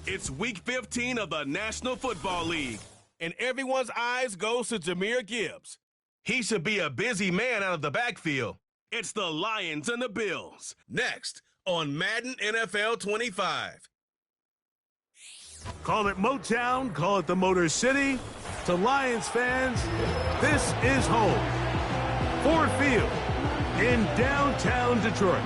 It's Week 15 of the National Football League, and everyone's eyes goes to Jahmyr Gibbs. He should be a busy man out of the backfield. It's the Lions and the Bills. Next on Madden NFL 25. Call it Motown, call it the Motor City. To Lions fans, this is home. Ford Field in downtown Detroit.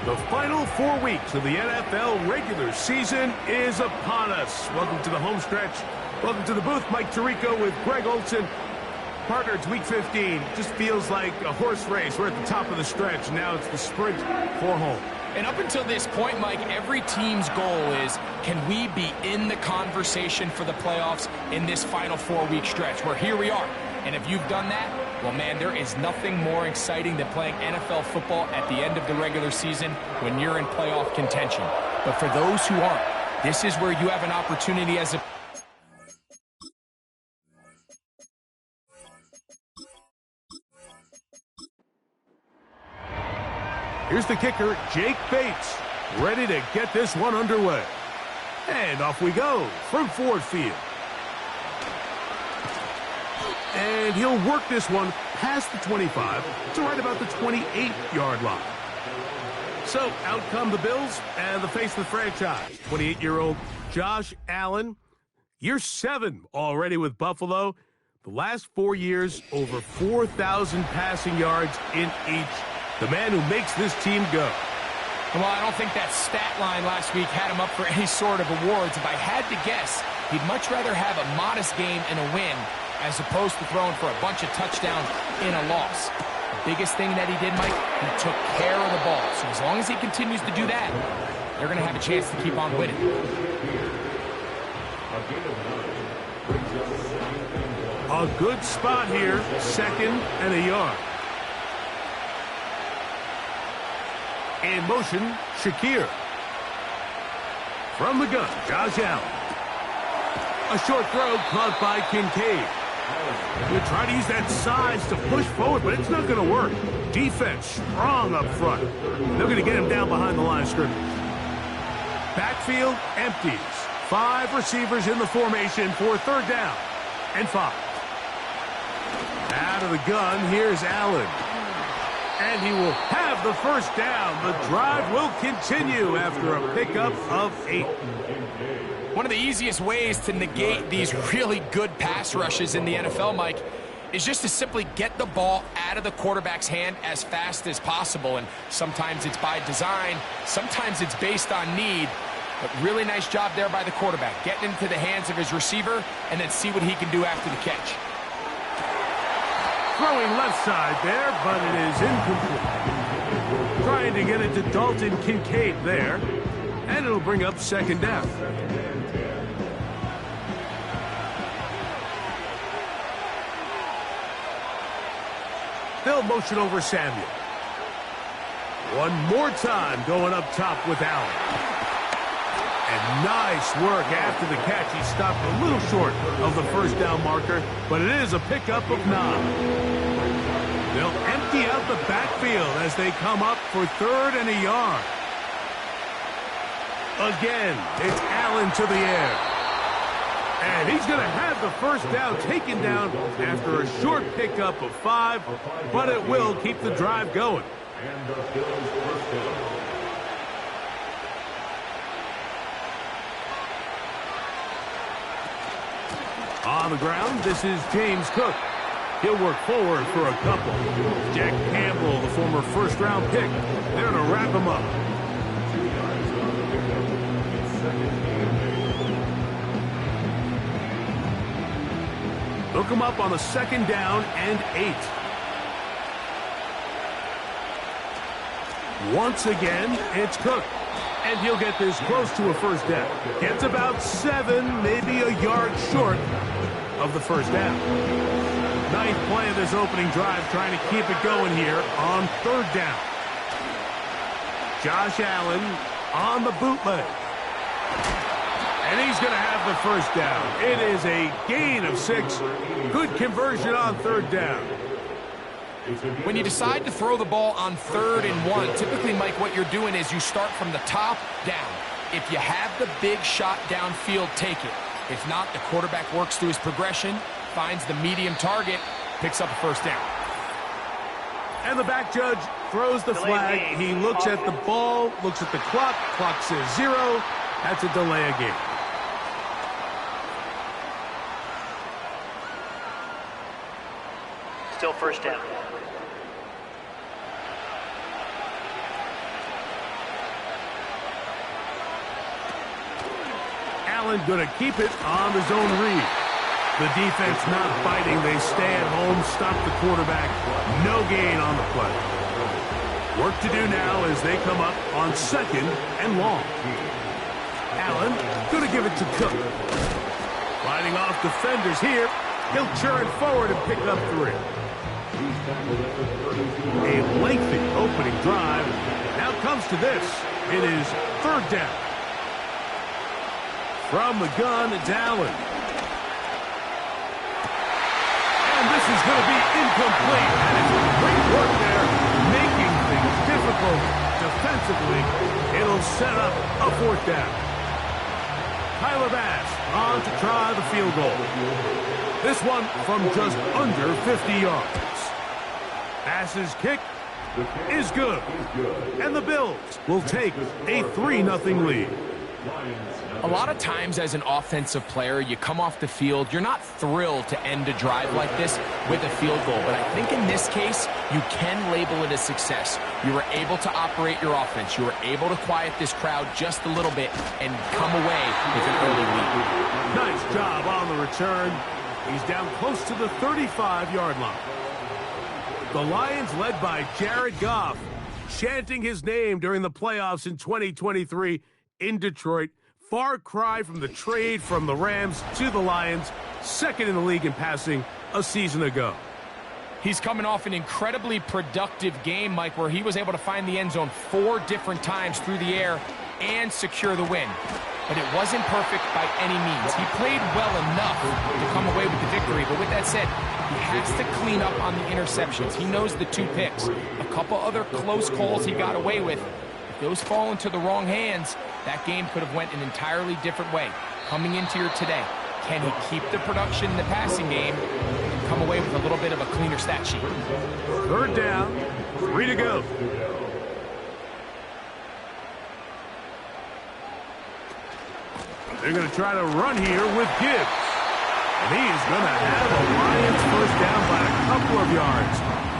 The final 4 weeks of the NFL regular season is upon us. Welcome to the home stretch. Welcome to the booth. Mike Tirico with Greg Olson. Partner, it's Week 15. Just feels like a horse race. We're at the top of the stretch. Now it's the sprint for home. And up until this point, Mike, every team's goal is, can we be in the conversation for the playoffs in this final 4-week stretch? Where here we are. And if you've done that, well, man, there is nothing more exciting than playing NFL football at the end of the regular season when you're in playoff contention. But for those who aren't, this is where you have an opportunity as a... Here's the kicker, Jake Bates, ready to get this one underway. And off we go from Ford Field. And he'll work this one past the 25 to right about the 28-yard line. So out come the Bills and the face of the franchise, 28-year-old Josh Allen. Year 7 already with Buffalo. The last 4 years, over 4,000 passing yards in each. The man who makes this team go. Well, I don't think that stat line last week had him up for any sort of awards. If I had to guess, he'd much rather have a modest game and a win as opposed to throwing for a bunch of touchdowns in a loss. The biggest thing that he did, Mike, he took care of the ball. So as long as he continues to do that, they're going to have a chance to keep on winning. A good spot here, 2nd and a yard. In motion, Shakir. From the gun, Josh Allen. A short throw caught by Kincaid. We'll try to use that size to push forward, but it's not going to work. Defense strong up front. They're going to get him down behind the line of scrimmage. Backfield empties. 5 receivers in the formation for 3rd down and 5. Out of the gun, here's Allen. And he will have the first down. The drive will continue after a pickup of 8. One of the easiest ways to negate these really good pass rushes in the NFL, Mike, is just to simply get the ball out of the quarterback's hand as fast as possible. And sometimes it's by design, sometimes it's based on need. But really nice job there by the quarterback, getting into the hands of his receiver and then see what he can do after the catch. Throwing left side there, but it is incomplete. Trying to get it to Dalton Kincaid there, and it'll bring up 2nd down. They'll motion over Samuel. One more time going up top with Allen. And nice work after the catch. He stopped a little short of the first down marker, but it is a pickup of 9. They'll empty out the backfield as they come up for 3rd and a yard. Again, it's Allen to the air. And he's going to have the first down taken down after a short pickup of 5, but it will keep the drive going. And the Bills first down. On the ground, this is James Cook. He'll work forward for a couple. Jack Campbell, the former first-round pick. They're going to wrap him up. Hook him up on a 2nd down and 8. Once again, it's Cook. And he'll get this close to a first down. Gets about 7, maybe a yard short of the first down. 9th play of this opening drive, trying to keep it going here on 3rd down. Josh Allen on the bootleg. And he's going to have the first down. It is a gain of 6. Good conversion on 3rd down. When you decide to throw the ball on 3rd and 1, typically, Mike, what you're doing is you start from the top down. If you have the big shot downfield, take it. If not, the quarterback works through his progression, finds the medium target, picks up a first down. And the back judge throws the flag. He looks at the ball, looks at the clock. Clock says 0. That's a delay of game. Still first down. Allen going to keep it on the zone read. The defense not fighting. They stay at home, stop the quarterback. No gain on the play. Work to do now as they come up on 2nd and long. Allen going to give it to Cook. Fighting off defenders here. He'll churn forward and pick up 3. A lengthy opening drive. Now comes to this. It is 3rd down. From the gun, it's Allen. And this is going to be incomplete. And it's great work there, making things difficult defensively. It'll set up a 4th down. Tyler Bass on to try the field goal. This one from just under 50 yards. Bass's kick is good. And the Bills will take a 3-0 lead. A lot of times as an offensive player, you come off the field, you're not thrilled to end a drive like this with a field goal. But I think in this case, you can label it a success. You were able to operate your offense. You were able to quiet this crowd just a little bit and come away with an early lead. Nice job on the return. He's down close to the 35-yard line. The Lions led by Jared Goff, chanting his name during the playoffs in 2023 in Detroit. Far cry from the trade from the Rams to the Lions, 2nd in the league in passing a season ago. He's coming off an incredibly productive game, Mike, where he was able to find the end zone 4 different times through the air and secure the win. But it wasn't perfect by any means. He played well enough to come away with the victory. But with that said, he has to clean up on the interceptions. He knows the 2 picks. A couple other close calls he got away with. If those fall into the wrong hands, that game could have went an entirely different way. Coming into here today, can he keep the production in the passing game and come away with a little bit of a cleaner stat sheet? 3rd down, 3 to go. They're going to try to run here with Gibbs. And he is going to have a Lions first down by a couple of yards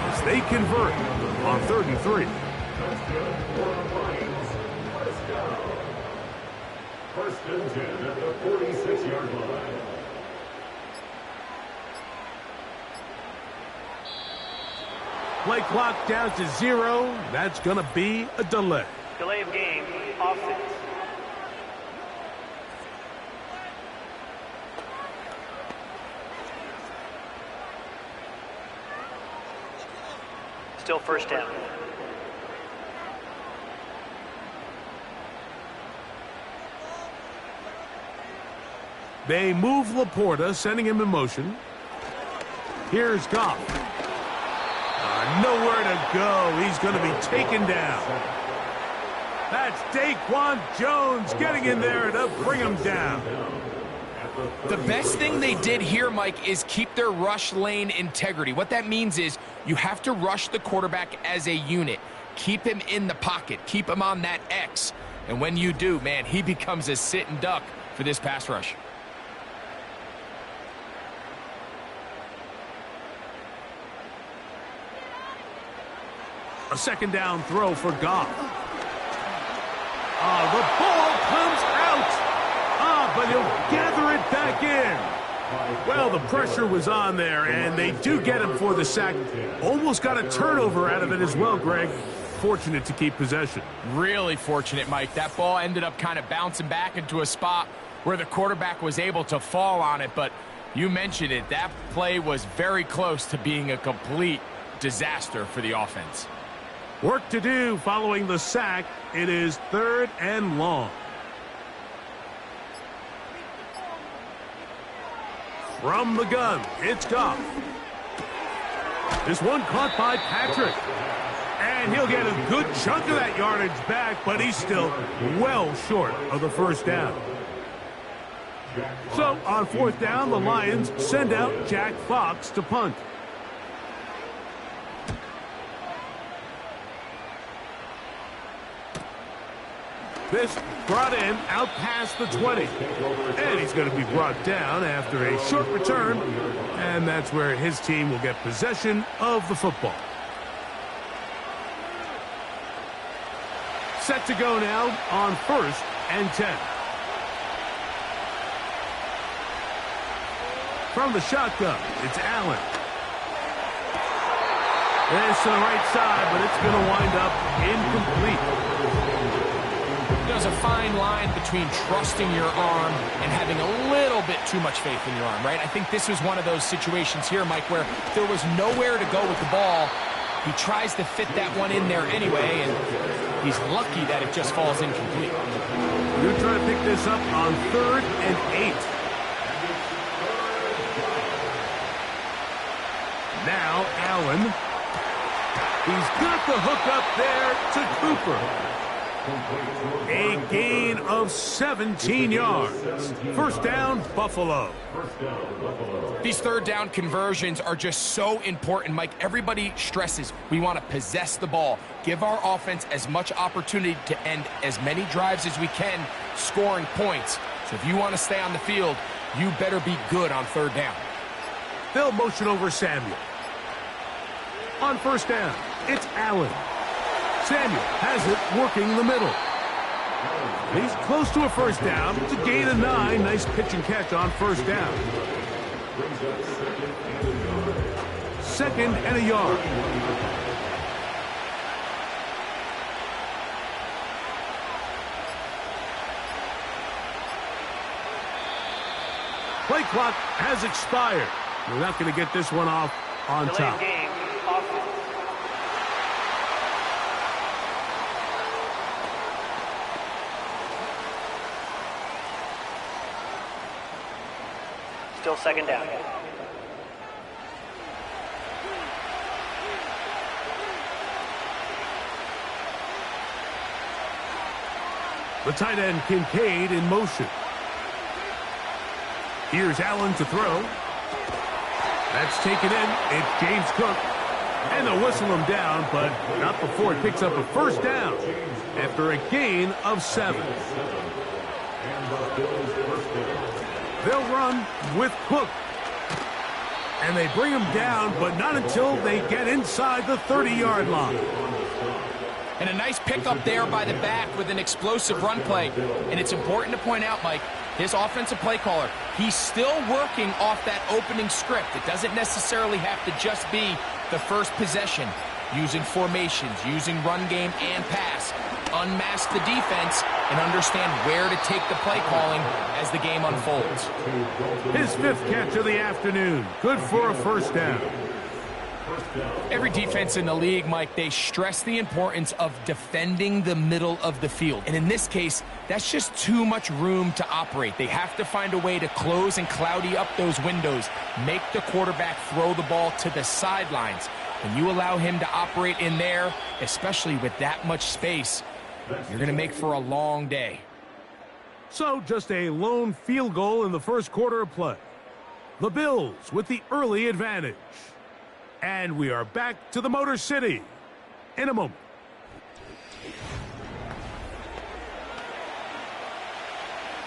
as they convert on 3rd and 3. First and 10 at the 46-yard line. Play clock down to 0. That's going to be a delay. Delay of game, offense. Still first down. They move Laporta, sending him in motion. Here's Goff. Nowhere to go. He's going to be taken down. That's Daquan Jones getting in there to bring him down. The best thing they did here, Mike, is keep their rush lane integrity. What that means is you have to rush the quarterback as a unit. Keep him in the pocket. Keep him on that X. And when you do, man, he becomes a sitting duck for this pass rush. A 2nd down throw for Goff. The ball comes out. But he'll gather it back in. Well, the pressure was on there, and they do get him for the sack. Almost got a turnover out of it as well, Greg. Fortunate to keep possession. Really fortunate, Mike. That ball ended up kind of bouncing back into a spot where the quarterback was able to fall on it. But you mentioned it. That play was very close to being a complete disaster for the offense. Work to do following the sack. It is 3rd and long. From the gun, it's Goff. This one caught by Patrick. And he'll get a good chunk of that yardage back, but he's still well short of the first down. So on fourth down, the Lions send out Jack Fox to punt. This brought in out past the 20. And he's going to be brought down after a short return. And that's where his team will get possession of the football. Set to go now on 1st and 10. From the shotgun, it's Allen. This to the right side, but it's going to wind up incomplete. There's a fine line between trusting your arm and having a little bit too much faith in your arm, right? I think this was one of those situations here, Mike, where there was nowhere to go with the ball. He tries to fit that one in there anyway, and he's lucky that it just falls incomplete. You're trying to pick this up on 3rd and 8. Now Allen. He's got the hook up there to Cooper. A gain of 17 yards. First down, Buffalo. These third down conversions are just so important, Mike. Everybody stresses we want to possess the ball, give our offense as much opportunity to end as many drives as we can, scoring points. So if you want to stay on the field, you better be good on third down. They'll motion over Samuel. On first down, it's Allen. Samuel has it working the middle. He's close to a first down. It's a gain of 9. Nice pitch and catch on first down. 2nd and a yard. Play clock has expired. We're not going to get this one off on top. Game, offense. Still second down. The tight end Kincaid in motion. Here's Allen to throw. That's taken in. It's James Cook. And they'll whistle him down, but not before it picks up a first down after a gain of 7. They'll run with Cook. And they bring him down, but not until they get inside the 30-yard line. And a nice pickup there by the back with an explosive run play. And it's important to point out, Mike, his offensive play caller, he's still working off that opening script. It doesn't necessarily have to just be the first possession. Using formations, using run game and pass. Unmask the defense and understand where to take the play calling as the game unfolds. His 5th catch of the afternoon. Good for a first down. Every defense in the league, Mike, they stress the importance of defending the middle of the field. And in this case, that's just too much room to operate. They have to find a way to close and cloudy up those windows, make the quarterback throw the ball to the sidelines. When you allow him to operate in there, especially with that much space, you're going to make for a long day. So just a lone field goal in the first quarter of play. The Bills with the early advantage. And we are back to the Motor City in a moment.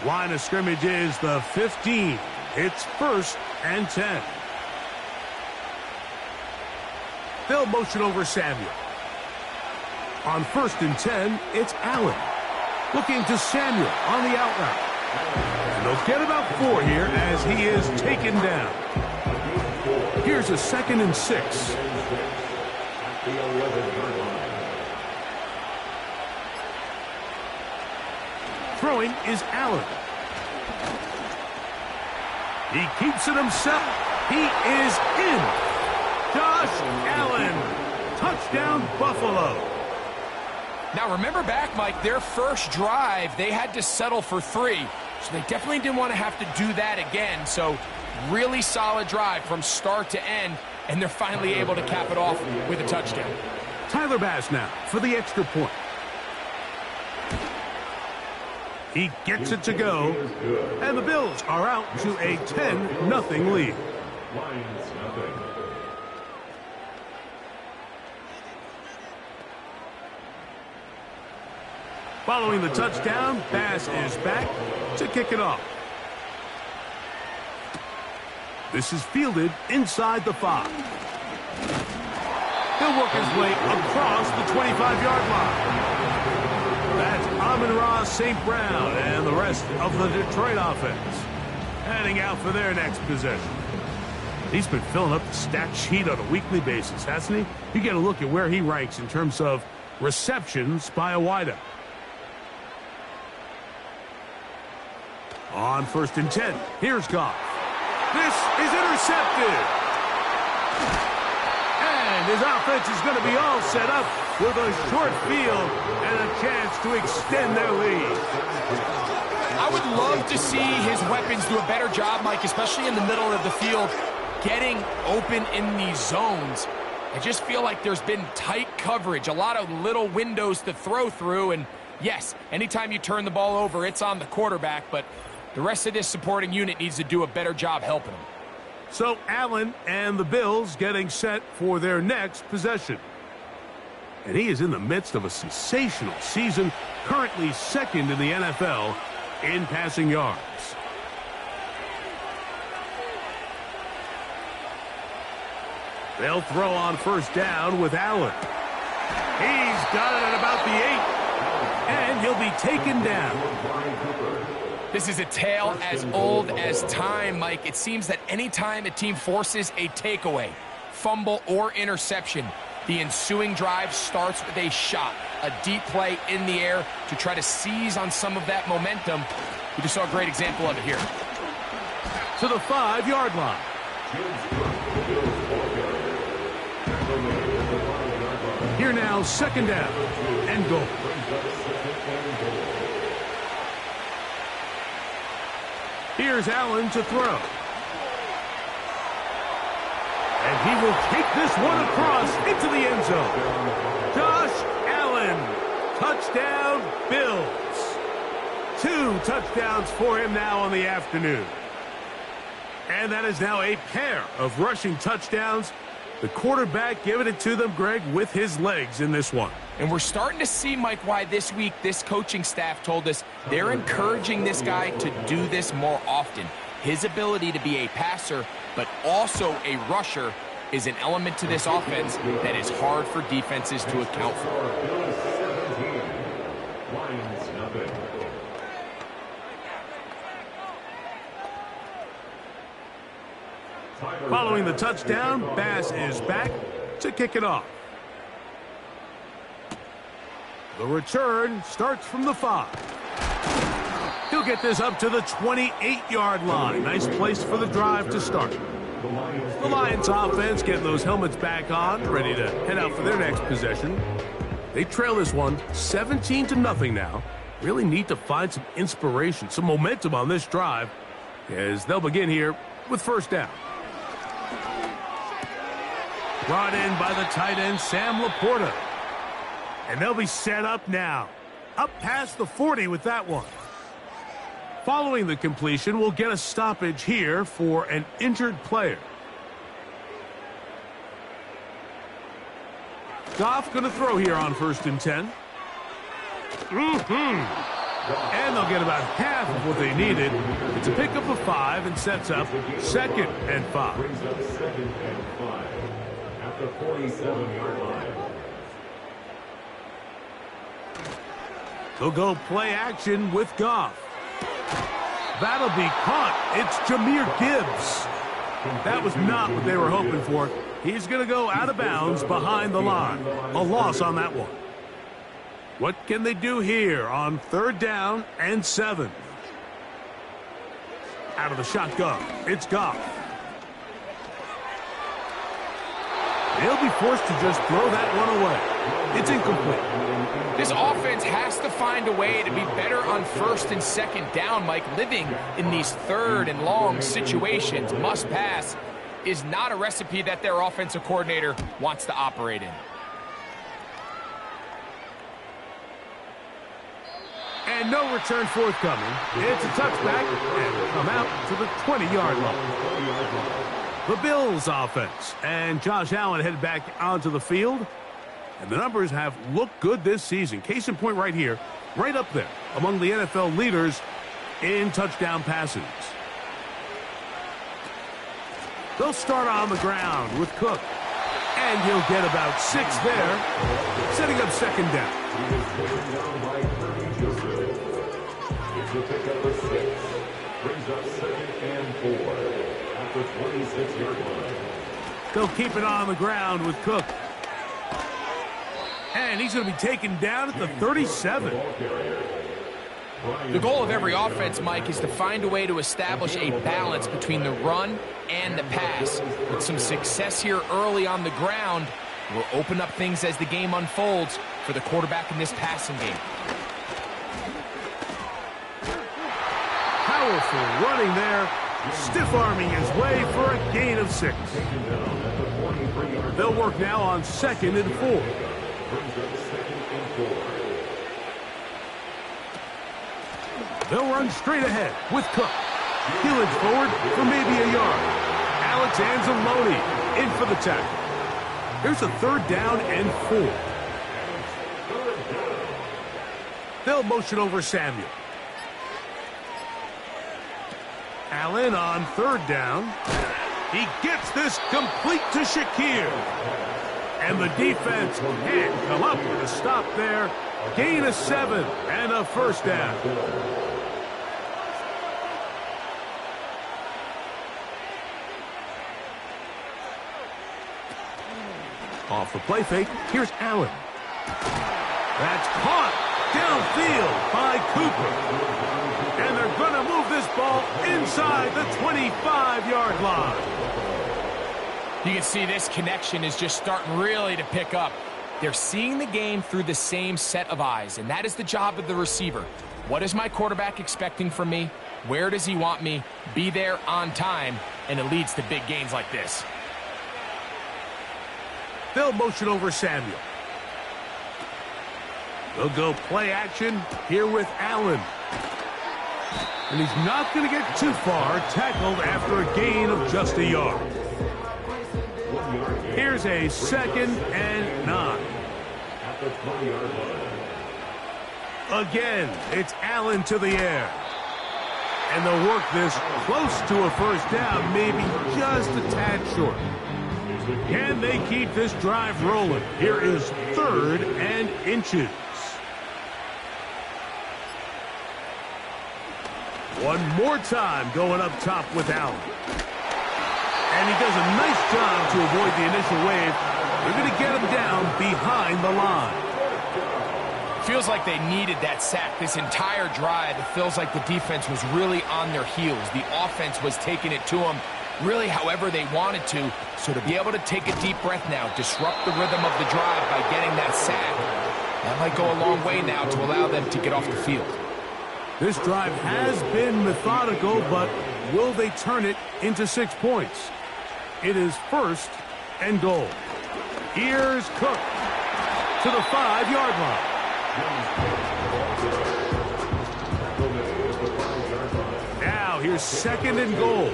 Line of scrimmage is the 15. It's 1st and 10. They'll motion over Samuel. On 1st and 10, it's Allen. Looking to Samuel on the out route. And they'll get about 4 here as he is taken down. Here's a 2nd and 6. Throwing is Allen. He keeps it himself. He is in. Josh Allen. Touchdown, Buffalo. Now remember back, Mike, their first drive, they had to settle for 3. So they definitely didn't want to have to do that again. So really solid drive from start to end, and they're finally able to cap it off with a touchdown. Tyler Bass now for the extra point. He gets it to go, and the Bills are out to a 10-0 lead. Lions nothing. Following the touchdown, Bass is back to kick it off. This is fielded inside the 5. He'll work his way across the 25-yard line. That's Amon-Ra St. Brown and the rest of the Detroit offense heading out for their next possession. He's been filling up the stat sheet on a weekly basis, hasn't he? You get a look at where he ranks in terms of receptions by a wideout. On 1st and 10, here's Goff. This is intercepted. And his offense is going to be all set up with a short field and a chance to extend their lead. I would love to see his weapons do a better job, Mike, especially in the middle of the field, getting open in these zones. I just feel like there's been tight coverage, a lot of little windows to throw through, and yes, anytime you turn the ball over, it's on the quarterback, but the rest of this supporting unit needs to do a better job helping him. So Allen and the Bills getting set for their next possession. And he is in the midst of a sensational season, currently second in the NFL in passing yards. They'll throw on 1st down with Allen. He's got it at about the 8, and he'll be taken down. This is a tale as old as time, Mike. It seems that anytime a team forces a takeaway, fumble, or interception, the ensuing drive starts with a shot, a deep play in the air to try to seize on some of that momentum. We just saw a great example of it here. To the 5-yard line. Here now, 2nd down and goal. Here's Allen to throw. And he will take this one across into the end zone. Josh Allen, touchdown Bills. 2 touchdowns for him now on the afternoon. And that is now a pair of rushing touchdowns. The quarterback giving it to them, Greg, with his legs in this one. And we're starting to see, Mike, why this week this coaching staff told us they're encouraging this guy to do this more often. His ability to be a passer, but also a rusher, is an element to this offense that is hard for defenses to account for. Lions nothing. Following the touchdown, Bass is back to kick it off. The return starts from the 5. He'll get this up to the 28-yard line. Nice place for the drive to start. The Lions offense getting those helmets back on, ready to head out for their next possession. They trail this one 17-0 now. Really need to find some inspiration, some momentum on this drive, as they'll begin here with 1st down. Brought in by the tight end, Sam Laporta. And they'll be set up now. Up past the 40 with that one. Following the completion, we'll get a stoppage here for an injured player. Goff going to throw here on 1st and 10. And they'll get about half of what they needed. It's a pickup of 5 and sets up 2nd and 5. Brings up 2nd and 5 at the 47-yard line. They'll go play action with Goff. That'll be caught. It's Jahmyr Gibbs. That was not what they were hoping for. He's going to go out of bounds behind the line. A loss on that one. What can they do here on 3rd down and 7? Out of the shotgun, it's Goff. They'll be forced to just throw that one away. It's incomplete. This offense has to find a way to be better on 1st and 2nd down, Mike. Living in these 3rd and long situations, must pass, is not a recipe that their offensive coordinator wants to operate in. And no return forthcoming. It's a touchback and come out to the 20-yard line. The Bills offense and Josh Allen head back onto the field. And the numbers have looked good this season. Case in point right here, right up there among the NFL leaders in touchdown passes. They'll start on the ground with Cook. And he'll get about 6 there, setting up second down. It's a pickup of 6. Brings up 2nd and 4 at the 26-yard line. They'll keep it on the ground with Cook. And he's going to be taken down at the 37. The goal of every offense, Mike, is to find a way to establish a balance between the run and the pass. With some success here early on the ground, will open up things as the game unfolds for the quarterback in this passing game. Powerful running there, stiff-arming his way for a gain of 6. They'll work now on 2nd and 4. They'll run straight ahead with Cook. He'll forward for maybe a yard. Alex Anzalone in for the tackle. Here's a 3rd down and 4. They'll motion over Samuel. Allen on 3rd down. He gets this complete to Shakir. And the defense can't come up with a stop there. Gain of 7 and a 1st down. Off the play fake, here's Allen. That's caught downfield by Cooper. And they're going to move this ball inside the 25-yard line. You can see this connection is just starting really to pick up. They're seeing the game through the same set of eyes, and that is the job of the receiver. What is my quarterback expecting from me? Where does he want me? Be there on time, and it leads to big gains like this. They'll motion over Samuel. They'll go play action here with Allen. And he's not going to get too far, tackled after a gain of just a yard. Here's a 2nd and 9. Again, it's Allen to the air. And they'll work this close to a 1st down, maybe just a tad short. Can they keep this drive rolling? Here is 3rd and inches. One more time going up top with Allen. And he does a nice job to avoid the initial wave. They're going to get him down behind the line. Feels like they needed that sack this entire drive. It feels like the defense was really on their heels. The offense was taking it to them really however they wanted to. So to be able to take a deep breath now, disrupt the rhythm of the drive by getting that sack, that might go a long way now to allow them to get off the field. This drive has been methodical, but will they turn it into 6 points? It is 1st and goal. Here's Cook to the 5-yard line. Now here's 2nd and goal.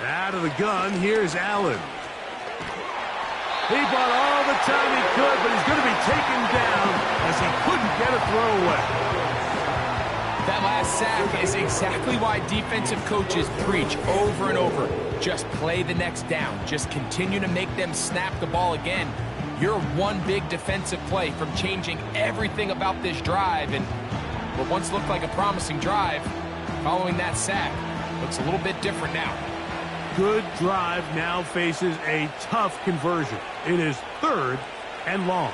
Out of the gun, here's Allen. He bought all the time he could, but he's going to be taken down as he couldn't get a throwaway. That last sack is exactly why defensive coaches preach over and over. Just play the next down. Just continue to make them snap the ball again. You're one big defensive play from changing everything about this drive. And what once looked like a promising drive, following that sack, looks a little bit different now. Good drive now faces a tough conversion. It is 3rd and long.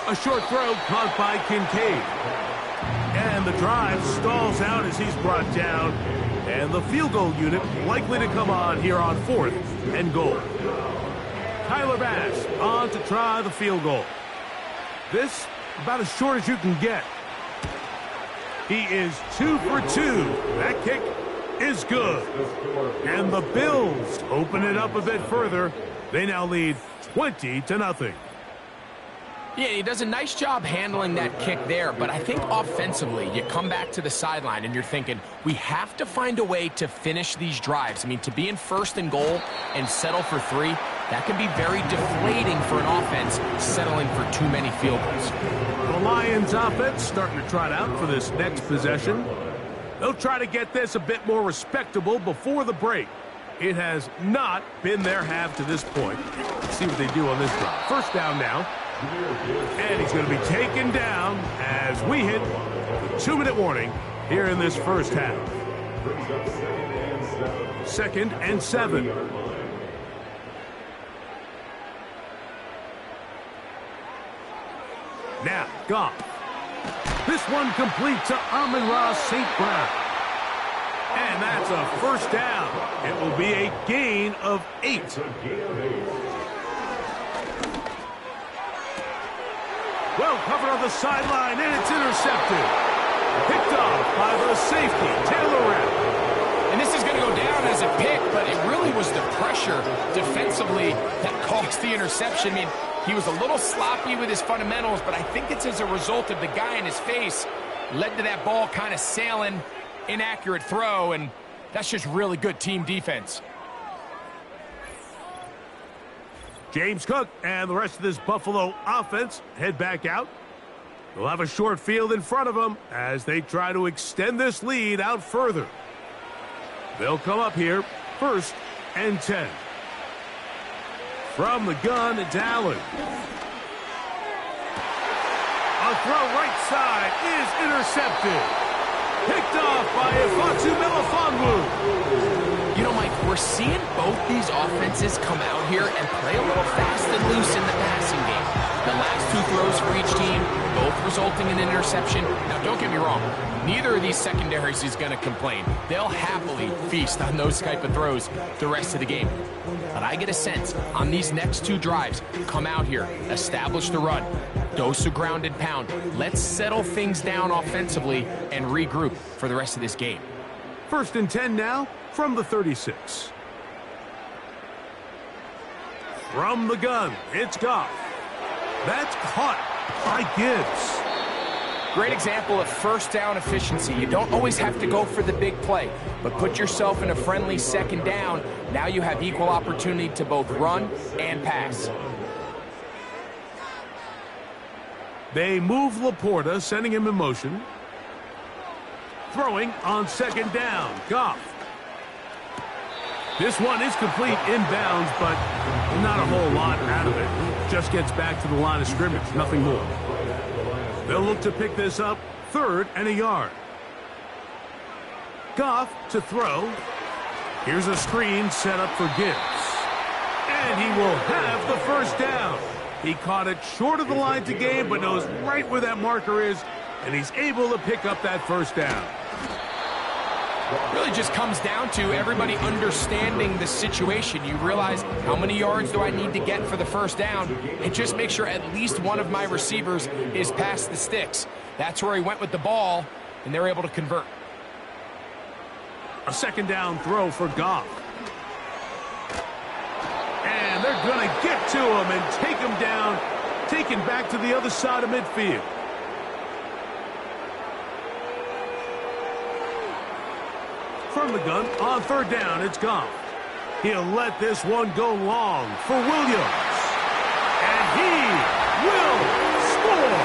A short throw caught by Kincaid. And the drive stalls out as he's brought down. And the field goal unit likely to come on here on 4th and goal. Tyler Bass on to try the field goal. This about as short as you can get. He is 2 for 2. That kick is good. And the Bills open it up a bit further They now lead 20-0. Yeah, he does a nice job handling that kick there, but I think offensively, you come back to the sideline and you're thinking, we have to find a way to finish these drives. I mean, to be in first and goal and settle for 3, that can be very deflating for an offense settling for too many field goals. The Lions offense starting to trot out for this next possession. They'll try to get this a bit more respectable before the break. It has not been their half to this point. Let's see what they do on this drive. First down now. And he's going to be taken down as we hit the 2-minute warning here in this first half. 2nd and 7. Now, Goff. This one complete to Amon-Ra St. Brown. And that's a first down. It will be a gain of 8. Well covered on the sideline, and it's intercepted. Picked off by the safety, Taylor Rapp. And this is going to go down as a pick, but it really was the pressure defensively that caused the interception. I mean, he was a little sloppy with his fundamentals, but I think it's as a result of the guy in his face led to that ball kind of sailing, inaccurate throw, and that's just really good team defense. James Cook and the rest of this Buffalo offense head back out. They'll have a short field in front of them as they try to extend this lead out further. They'll come up here, 1st and 10. From the gun, it's Allen. A throw right side is intercepted. Picked off by Ifeatu Melifonwu. You know, Mike, we're seeing both these offenses come out here and play a little fast and loose in the passing game. The last 2 throws for each team, both resulting in an interception. Now, don't get me wrong. Neither of these secondaries is going to complain. They'll happily feast on those type of throws the rest of the game. But I get a sense on these next 2 drives, come out here, establish the run, dose of ground and pound. Let's settle things down offensively and regroup for the rest of this game. 1st and 10 now from the 36. From the gun, it's Goff. That's caught by Gibbs. Great example of first down efficiency. You don't always have to go for the big play, but put yourself in a friendly 2nd down. Now you have equal opportunity to both run and pass. They move Laporta, sending him in motion. Throwing on 2nd down, Goff. This one is complete inbounds, but not a whole lot out of it. Just gets back to the line of scrimmage, nothing more. They'll look to pick this up, 3rd and a yard. Goff to throw. Here's a screen set up for Gibbs. And he will have the first down. He caught it short of the line to gain, but knows right where that marker is, and he's able to pick up that first down. Really just comes down to everybody understanding the situation. You realize, how many yards do I need to get for the first down? And just make sure at least one of my receivers is past the sticks. That's where he went with the ball, and they're able to convert. A 2nd down throw for Goff. And they're going to get to him and take him down, taken back to the other side of midfield. From the gun, on 3rd down, it's Goff. He'll let this one go long for Williams. And he will score.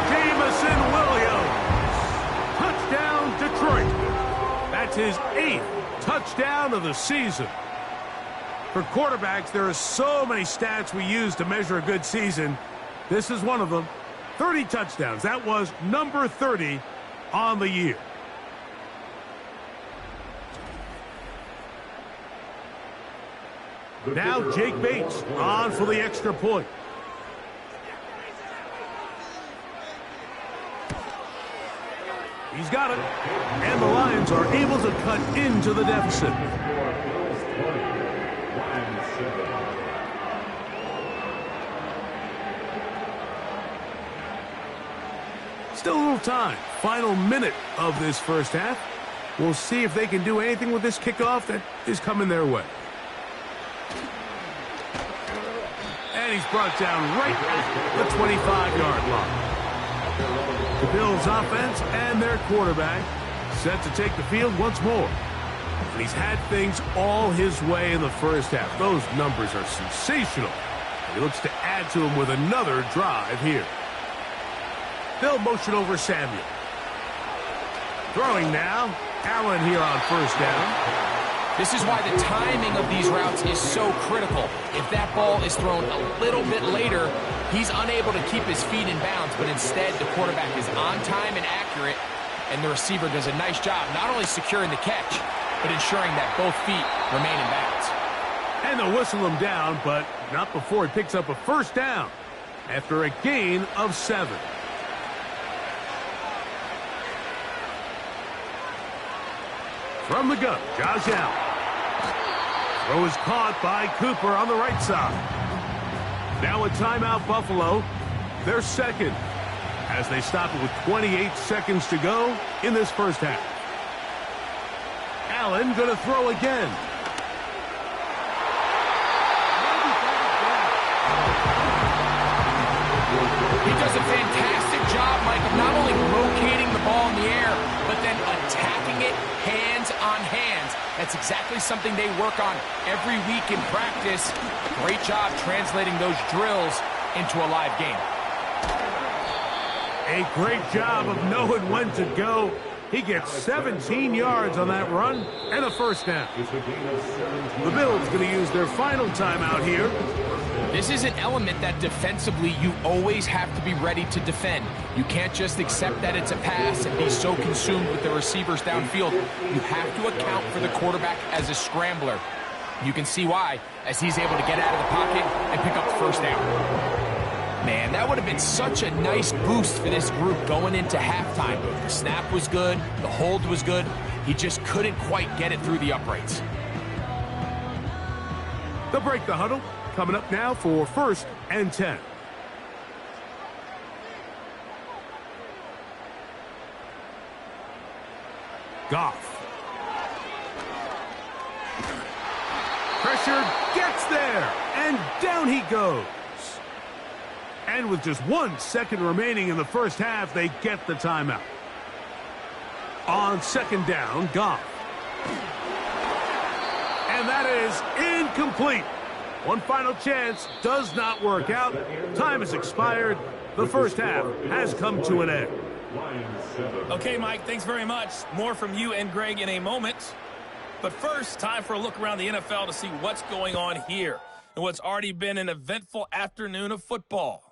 Jameson Williams. Touchdown, Detroit. That's his 8th touchdown of the season. For quarterbacks, there are so many stats we use to measure a good season. This is one of them. 30 touchdowns. That was number 30 on the year. Now Jake Bates on for the extra point. He's got it. And the Lions are able to cut into the deficit. Still a little time. Final minute of this first half. We'll see if they can do anything with this kickoff that is coming their way. And he's brought down right at the 25-yard line. The Bills' offense and their quarterback set to take the field once more. And he's had things all his way in the first half. Those numbers are sensational. And he looks to add to them with another drive here. They'll motion over Samuel. Throwing now. Allen here on first down. This is why the timing of these routes is so critical. If that ball is thrown a little bit later, he's unable to keep his feet in bounds, but instead the quarterback is on time and accurate, and the receiver does a nice job not only securing the catch, but ensuring that both feet remain in bounds. And they'll whistle him down, but not before he picks up a first down after a gain of 7. From the gun, Josh Allen. Throw is caught by Cooper on the right side. Now a timeout, Buffalo. They're second as they stop it with 28 seconds to go in this first half. Allen going to throw again. He does a fantastic job, Mike, of not only locating the ball in the air, but then attacking it hands on hands. That's exactly something they work on every week in practice. Great job translating those drills into a live game. A great job of knowing when to go. He gets 17 yards on that run and a first down. The Bills going to use their final timeout here. This is an element that defensively you always have to be ready to defend. You can't just accept that it's a pass and be so consumed with the receivers downfield. You have to account for the quarterback as a scrambler. You can see why, as he's able to get out of the pocket and pick up the first down. Man, that would have been such a nice boost for this group going into halftime. The snap was good, the hold was good. He just couldn't quite get it through the uprights. They'll break the huddle. Coming up now for 1st and 10. Goff. Pressure gets there, and down he goes. And with just 1 second remaining in the first half, they get the timeout. On second down, Goff. And that is incomplete. One final chance does not work out. Time has expired. The first half has come to an end. Okay, Mike, thanks very much. More from you and Greg in a moment. But first, time for a look around the NFL to see what's going on here and what's already been an eventful afternoon of football.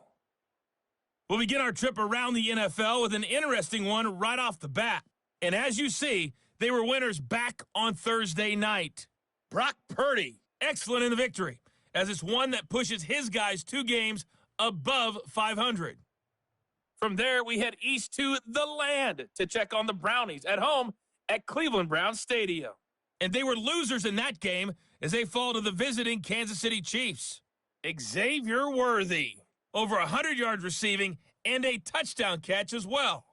We'll begin our trip around the NFL with an interesting one right off the bat. And as you see, they were winners back on Thursday night. Brock Purdy, excellent in the victory, as it's one that pushes his guys 2 games above 500. From there, we head east to the land to check on the Brownies at home at Cleveland Browns Stadium. And they were losers in that game as they fall to the visiting Kansas City Chiefs. Xavier Worthy, over 100 yards receiving and a touchdown catch as well.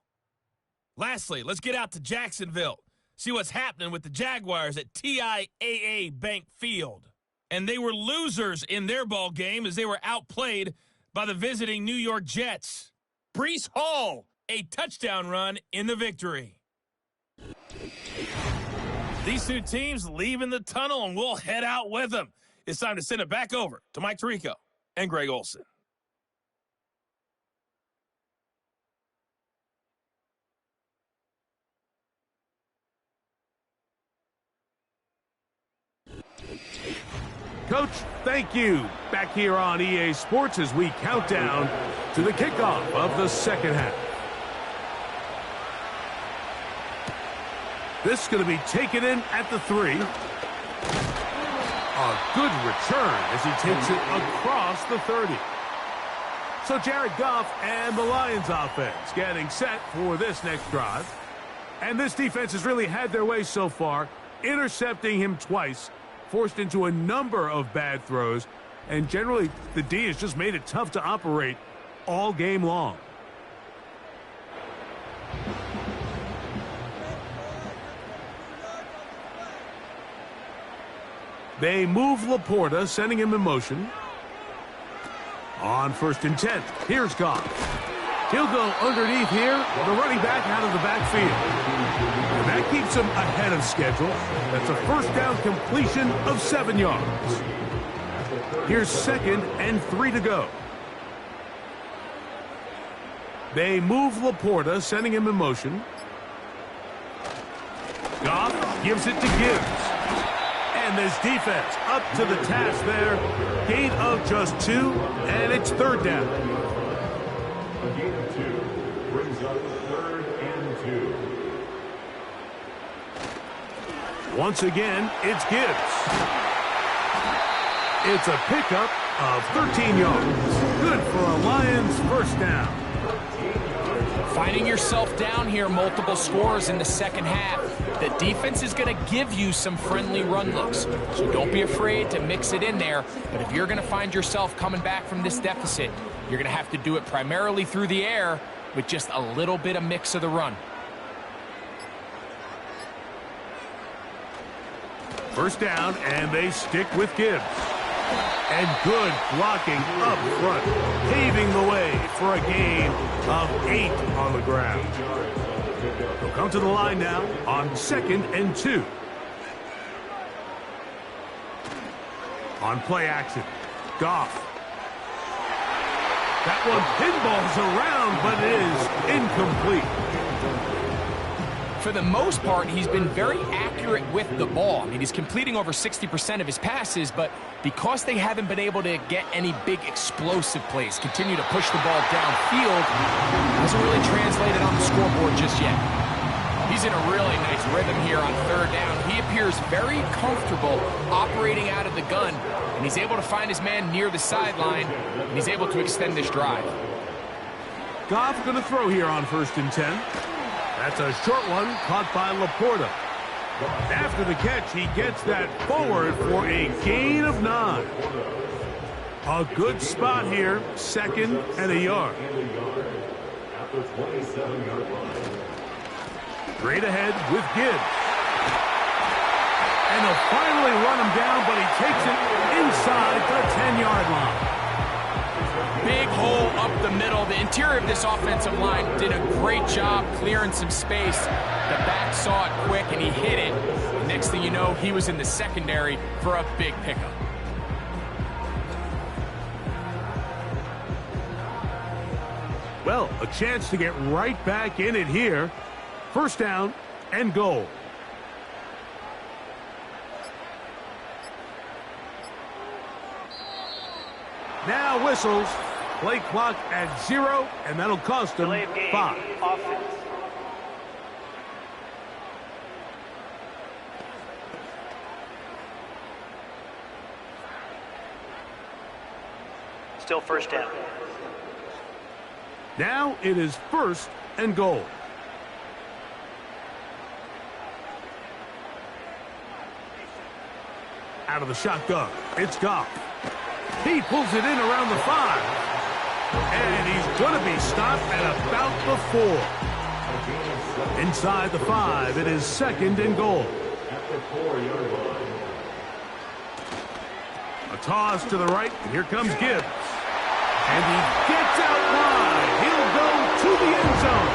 Lastly, let's get out to Jacksonville, see what's happening with the Jaguars at TIAA Bank Field. And they were losers in their ball game as they were outplayed by the visiting New York Jets. Breece Hall, a touchdown run in the victory. These 2 teams leaving the tunnel, and we'll head out with them. It's time to send it back over to Mike Tirico and Greg Olsen. Coach, thank you. Back here on EA Sports as we count down to the kickoff of the second half. This is going to be taken in at the 3. A good return as he takes it across the 30. So Jared Goff and the Lions offense getting set for this next drive. And this defense has really had their way so far, intercepting him twice, forced into a number of bad throws, and generally the D has just made it tough to operate all game long. They move Laporta, sending him in motion. On 1st and 10, here's Goff. He'll go underneath here, the running back out of the backfield. And that keeps him ahead of schedule. That's a first down completion of 7 yards. Here's 2nd and 3 to go. They move Laporta, sending him in motion. Goff gives it to Gibbs. And this defense up to the task there. Gain of just 2, and it's 3rd down. A gain of 2 brings up 3rd and 2. Once again, it's Gibbs. It's a pickup of 13 yards. Good for a Lions first down. Finding yourself down here, multiple scores in the second half. The defense is going to give you some friendly run looks, so don't be afraid to mix it in there. But if you're going to find yourself coming back from this deficit, you're going to have to do it primarily through the air with just a little bit of mix of the run. First down, and they stick with Gibbs. And good blocking up front, paving the way for a gain of 8 on the ground. They'll come to the line now on 2nd and 2. On play action, Goff. That one pinballs around, but it is incomplete. For the most part, he's been very accurate with the ball. I mean, he's completing over 60% of his passes, but because they haven't been able to get any big explosive plays, continue to push the ball downfield, hasn't really translated on the scoreboard just yet. He's in a really nice rhythm here on 3rd down. He appears very comfortable operating out of the gun, and he's able to find his man near the sideline, and he's able to extend this drive. Goff going to throw here on 1st and 10. That's a short one caught by Laporta. After the catch, he gets that forward for a gain of 9. A good spot here, 2nd and a yard. At the 27-yard line. Straight ahead with Gibbs. And they'll finally run him down, but he takes it inside the 10-yard line. Big hole up the middle. The interior of this offensive line did a great job clearing some space. The back saw it quick, and he hit it. Next thing you know, he was in the secondary for a big pickup. Well, a chance to get right back in it here. First down and goal. Now whistles. Play clock at 0, and that'll cost them 5. Offense. Still first down. Now it is 1st and goal. Out of the shotgun, it's Goff. He pulls it in around the 5. And he's going to be stopped at about the 4. Inside the 5, it is 2nd and goal. At the 4-yard line. A toss to the right, and here comes Gibbs. And he gets out wide. He'll go to the end zone.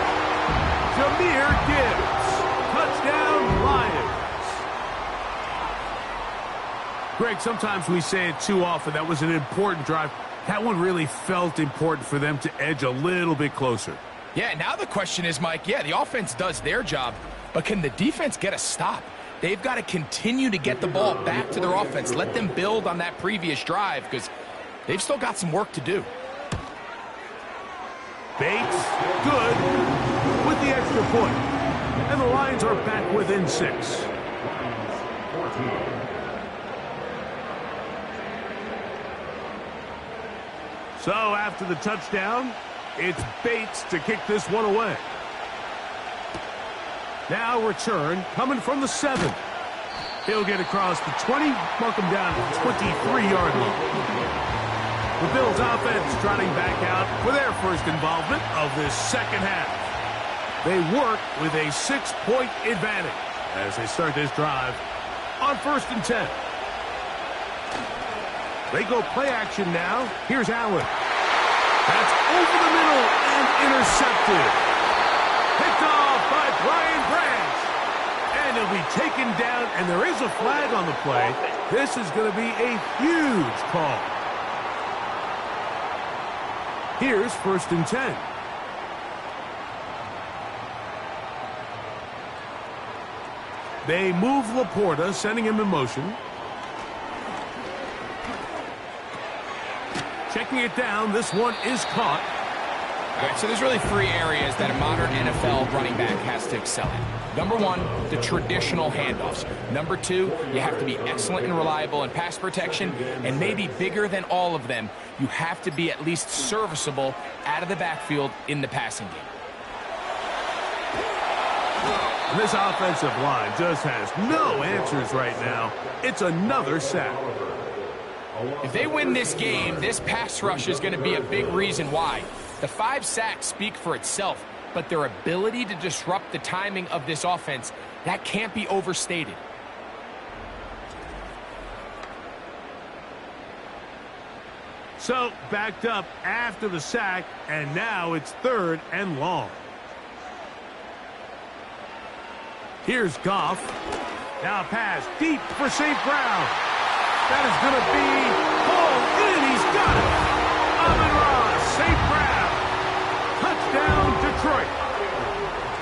Jahmyr Gibbs. Touchdown, Lions. Greg, sometimes we say it too often. That was an important drive. That one really felt important for them to edge a little bit closer. Yeah, now the question is, Mike, yeah, the offense does their job, but can the defense get a stop? They've got to continue to get the ball back to their offense. Let them build on that previous drive because they've still got some work to do. Bates, good, with the extra point. And the Lions are back within 6. 14. So after the touchdown, it's Bates to kick this one away. Now return coming from the 7. He'll get across the 20, mark him down at the 23-yard line. The Bills offense trotting back out for their first involvement of this second half. They work with a 6-point advantage as they start this drive on 1st and 10. They go play action now. Here's Allen. That's over the middle and intercepted. Picked off by Brian Branch. And he'll be taken down, and there is a flag on the play. This is going to be a huge call. Here's 1st and 10. They move Laporta, sending him in motion. Checking it down, this one is caught. All right, so there's really 3 areas that a modern NFL running back has to excel in. Number 1, the traditional handoffs. Number 2, you have to be excellent and reliable in pass protection. And maybe bigger than all of them, you have to be at least serviceable out of the backfield in the passing game. And this offensive line just has no answers right now. It's another sack. If they win this game, this pass rush is going to be a big reason why. The 5 sacks speak for itself, but their ability to disrupt the timing of this offense, that can't be overstated. So, backed up after the sack, and now it's 3rd and long. Here's Goff. Now a pass deep for St. Brown. That is going to be pulled in. He's got it. Amon-Ra, St. Brown. Touchdown, Detroit.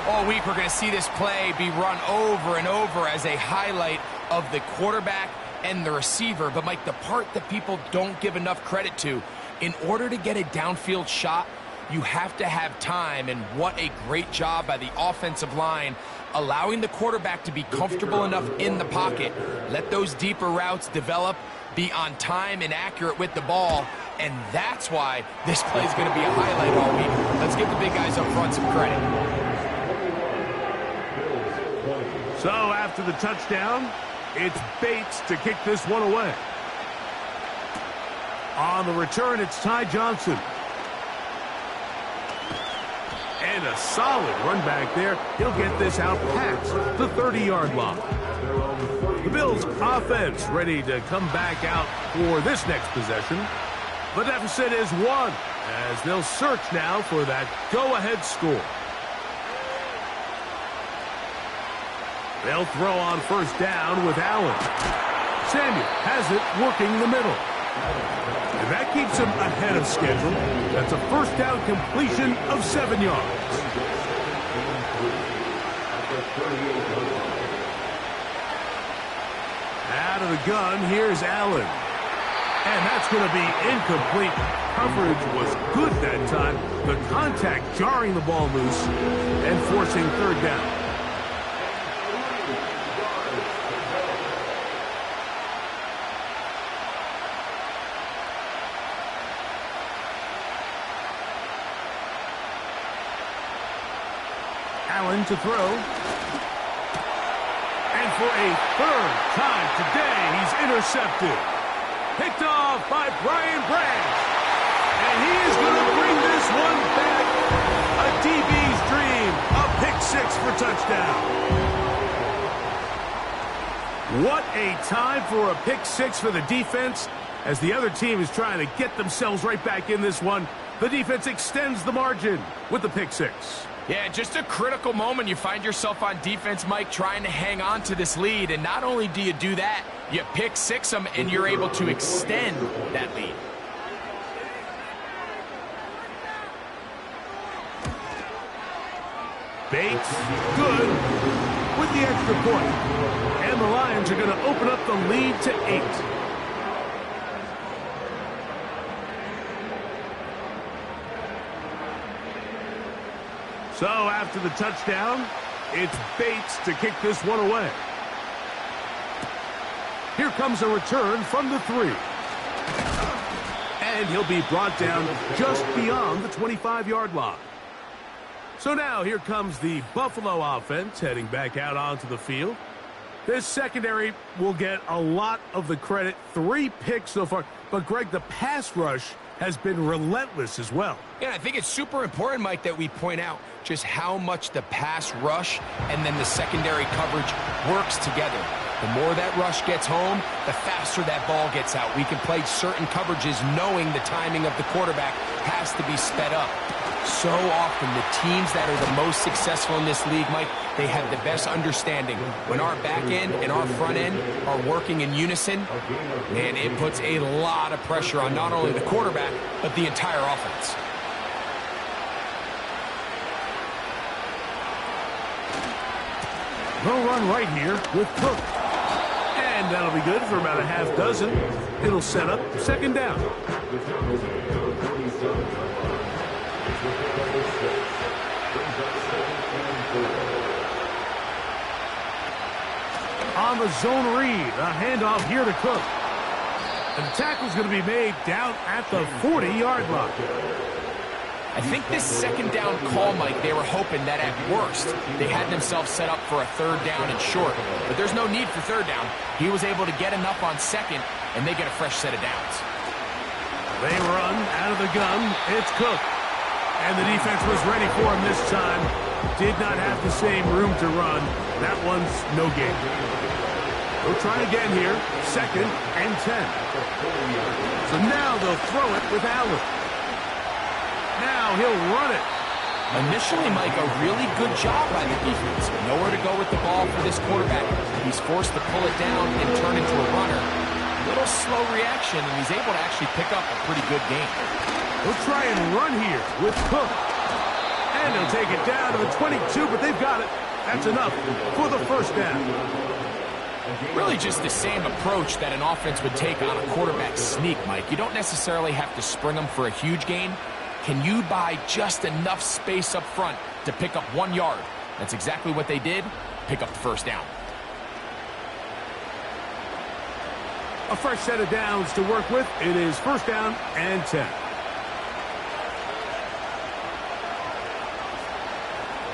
All week we're going to see this play be run over and over as a highlight of the quarterback and the receiver. But, Mike, the part that people don't give enough credit to, in order to get a downfield shot, you have to have time, and what a great job by the offensive line allowing the quarterback to be comfortable enough in the pocket. Let those deeper routes develop, be on time and accurate with the ball, and that's why this play is going to be a highlight all week. Let's give the big guys up front some credit. So after the touchdown, it's Bates to kick this one away. On the return, it's Ty Johnson. And a solid run back there. He'll get this out past the 30-yard line. The Bills' offense ready to come back out for this next possession. The deficit is 1 as they'll search now for that go-ahead score. They'll throw on 1st down with Allen. Samuel has it working the middle. And that keeps him ahead of schedule. That's a 1st down completion of 7 yards. Out of the gun, here's Allen. And that's going to be incomplete. Coverage was good that time. The contact jarring the ball loose and forcing 3rd down. Allen to throw. And for a 3rd time today, he's intercepted. Picked off by Brian Branch. And he is going to bring this one back. A DB's dream. A pick-6 for touchdown. What a time for a pick-6 for the defense. As the other team is trying to get themselves right back in this one, the defense extends the margin with the pick-6. Yeah, just a critical moment. You find yourself on defense, Mike, trying to hang on to this lead. And not only do you do that, you pick-6 them, and you're able to extend that lead. Bates, good, with the extra point. And the Lions are going to open up the lead to 8. So after the touchdown, it's Bates to kick this one away. Here comes a return from the 3. And he'll be brought down just beyond the 25-yard line. So now here comes the Buffalo offense heading back out onto the field. This secondary will get a lot of the credit. 3 picks so far. But, Greg, the pass rush has been relentless as well. Yeah, I think it's super important, Mike, that we point out just how much the pass rush and then the secondary coverage works together. The more that rush gets home, the faster that ball gets out. We can play certain coverages knowing the timing of the quarterback has to be sped up. So often, the teams that are the most successful in this league, Mike, they have the best understanding. When our back end and our front end are working in unison, man, it puts a lot of pressure on not only the quarterback, but the entire offense. They'll run right here with Cook. And that'll be good for about a half dozen. It'll set up second down. On the zone read, a handoff here to Cook. And the tackle's going to be made down at the 40-yard line. I think this second down call, Mike, they were hoping that at worst they had themselves set up for a third down and short. But there's no need for third down. He was able to get enough on second, and they get a fresh set of downs. They run out of the gun. It's Cook. And the defense was ready for him this time. Did not have the same room to run. That one's no gain. They'll try again here. Second and 10. So now they'll throw it with Allen. Now he'll run it. Initially, Mike, a really good job by the defense. Nowhere to go with the ball for this quarterback. He's forced to pull it down and turn into a runner. A little slow reaction, and he's able to actually pick up a pretty good game. They'll try and run here with Cook. And they'll take it down to the 22, but they've got it. That's enough for the first down. Really just the same approach that an offense would take on a quarterback sneak, Mike. You don't necessarily have to spring them for a huge gain. Can you buy just enough space up front to pick up 1 yard? That's exactly what they did. Pick up the first down. A fresh set of downs to work with. It is first down and 10.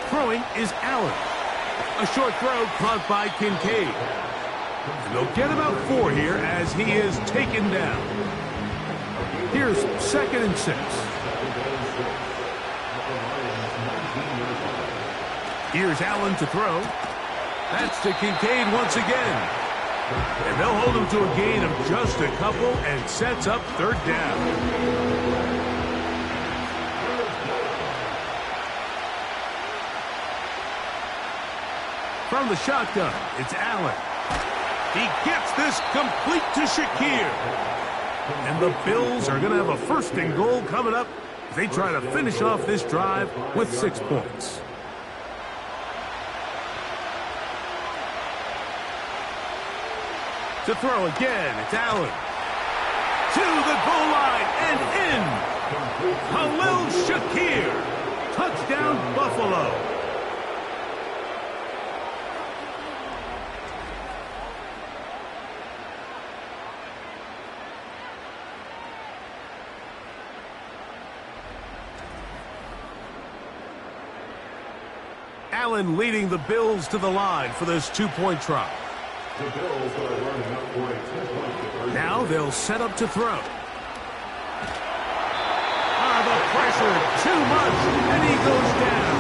Throwing is Allen. A short throw caught by Kincaid. And they'll get about 4 here as he is taken down. Here's second and 6. Here's Allen to throw. That's to Kincaid once again. And they'll hold him to a gain of just a couple and sets up third down. From the shotgun, it's Allen. He gets this complete to Shakir. And the Bills are going to have a first and goal coming up as they try to finish off this drive with 6 points. To throw again, it's Allen. To the goal line and in. Khalil Shakir. Touchdown, Buffalo. Allen leading the Bills to the line for this 2-point try. The Bills are running up for a 2-point conversion. Now they'll set up to throw. The pressure, too much, and he goes down.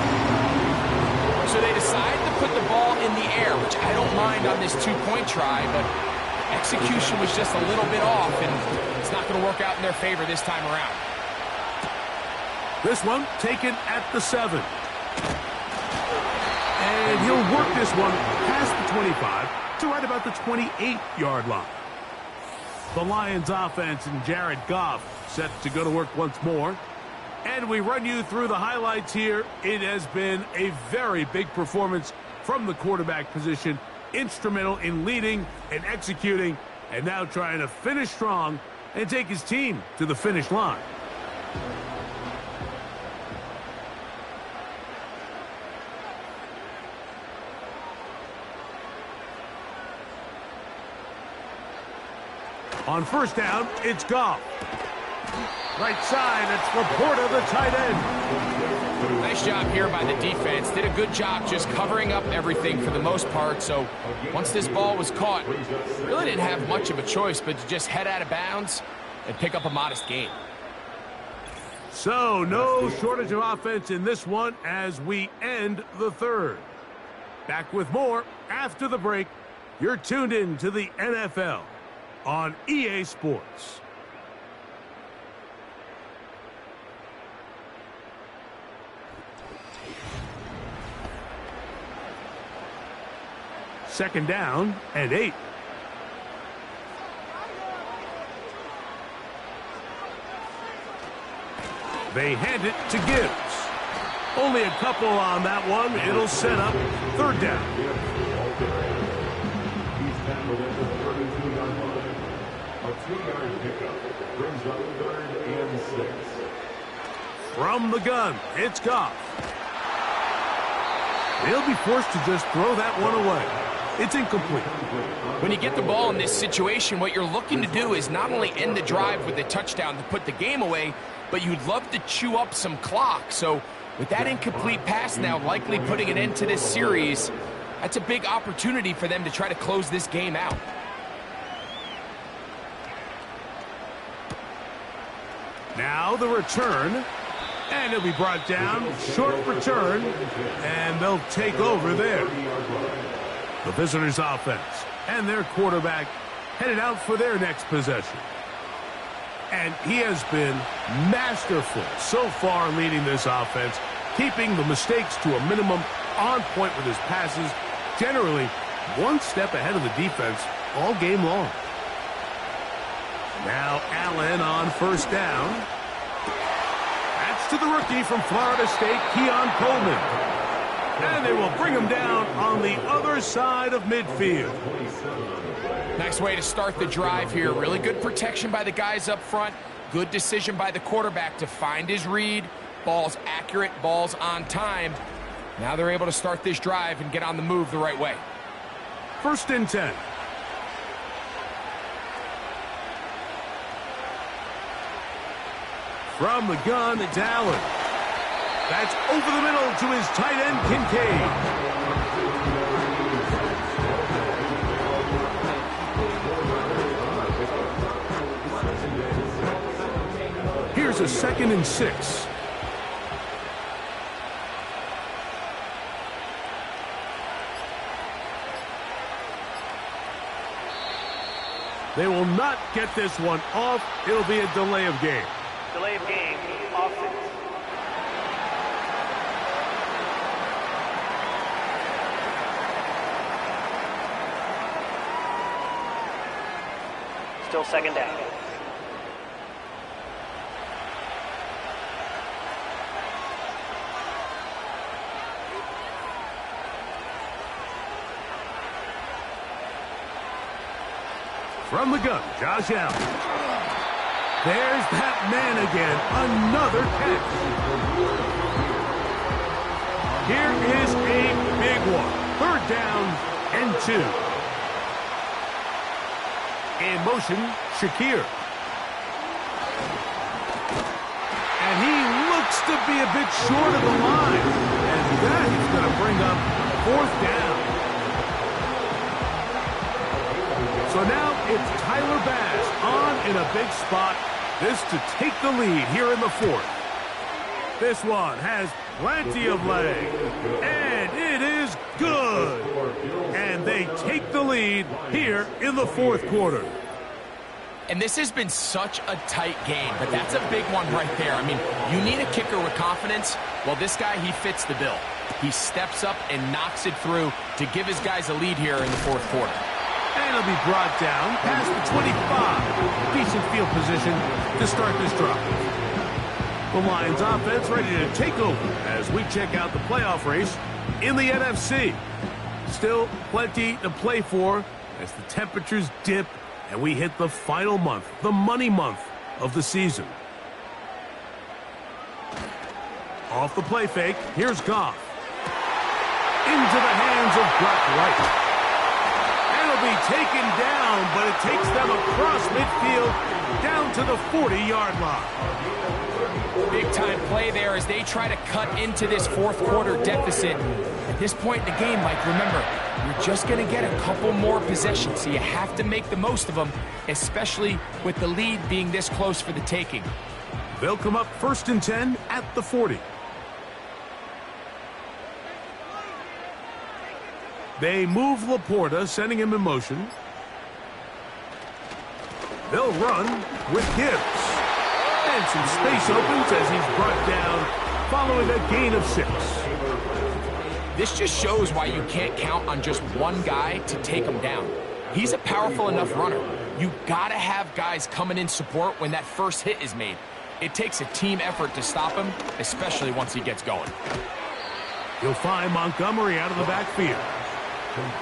So they decide to put the ball in the air, which I don't mind on this 2-point try, but execution was just a little bit off, and it's not going to work out in their favor this time around. This one taken at the 7. And he'll work this one past the 25 to right about the 28-yard line. The Lions offense and Jared Goff set to go to work once more. And we run you through the highlights here. It has been a very big performance from the quarterback position. Instrumental in leading and executing, and now trying to finish strong and take his team to the finish line. On first down, it's Goff. Right side, it's Laporta, the tight end. Nice job here by the defense. Did a good job just covering up everything for the most part. So once this ball was caught, really didn't have much of a choice but to just head out of bounds and pick up a modest gain. So no shortage of offense in this one as we end the third. Back with more after the break You're tuned in to the NFL on EA Sports. Second down and 8. They hand it to Gibbs. Only a couple on that one. It'll set up third down. He's tackled at the 32-yard line. A 2-yard pickup brings up 3rd and 6. From the gun, it's Goff. They'll be forced to just throw that one away. It's incomplete. When you get the ball in this situation, what you're looking to do is not only end the drive with a touchdown to put the game away, but you'd love to chew up some clock. So with that incomplete pass now likely putting an end to this series, that's a big opportunity for them to try to close this game out. Now the return, and it'll be brought down. Short return, and they'll take over there. The visitors' offense and their quarterback headed out for their next possession. And he has been masterful so far leading this offense, keeping the mistakes to a minimum, on point with his passes, generally one step ahead of the defense all game long. Now Allen on first down. That's to the rookie from Florida State, Keon Coleman. And they will bring him down on the other side of midfield. Nice way to start the drive here. Really good protection by the guys up front. Good decision by the quarterback to find his read. Ball's accurate, ball's on time. Now they're able to start this drive and get on the move the right way. 1st and 10. From the gun, it's Allen. That's over the middle to his tight end, Kincaid. Here's a 2nd and 6. They will not get this one off. It'll be a delay of game. Delay of game, offense. Still 2nd down. From the gun, Josh Allen. There's that man again. Another catch. Here is a big one. 3rd down and 2. In motion, Shakir. And he looks to be a bit short of the line. And that is going to bring up 4th down. So now it's Tyler Bass on in a big spot. This to take the lead here in the 4th. This one has plenty of leg. And it is good. And they take the lead here in the 4th quarter. And this has been such a tight game, but that's a big one right there. I mean, you need a kicker with confidence. Well, this guy, he fits the bill. He steps up and knocks it through to give his guys a lead here in the 4th quarter. And it'll be brought down past the 25. Decent field position to start this drive. The Lions offense ready to take over as we check out the playoff race in the NFC. Still plenty to play for as the temperatures dip and we hit the final month, the money month of the season. Off the play fake, here's Goff. Into the hands of Brock Wright. Be taken down, but it takes them across midfield down to the 40-yard line. Big time play there as they try to cut into this 4th quarter deficit. At this point in the game, Mike, remember, you're just going to get a couple more possessions, so you have to make the most of them, especially with the lead being this close for the taking. They'll come up 1st and 10 at the 40. They move Laporta, sending him in motion. They'll run with Gibbs. And some space opens as he's brought down following a gain of 6. This just shows why you can't count on just one guy to take him down. He's a powerful enough runner. You gotta have guys coming in support when that first hit is made. It takes a team effort to stop him, especially once he gets going. You'll find Montgomery out of the backfield.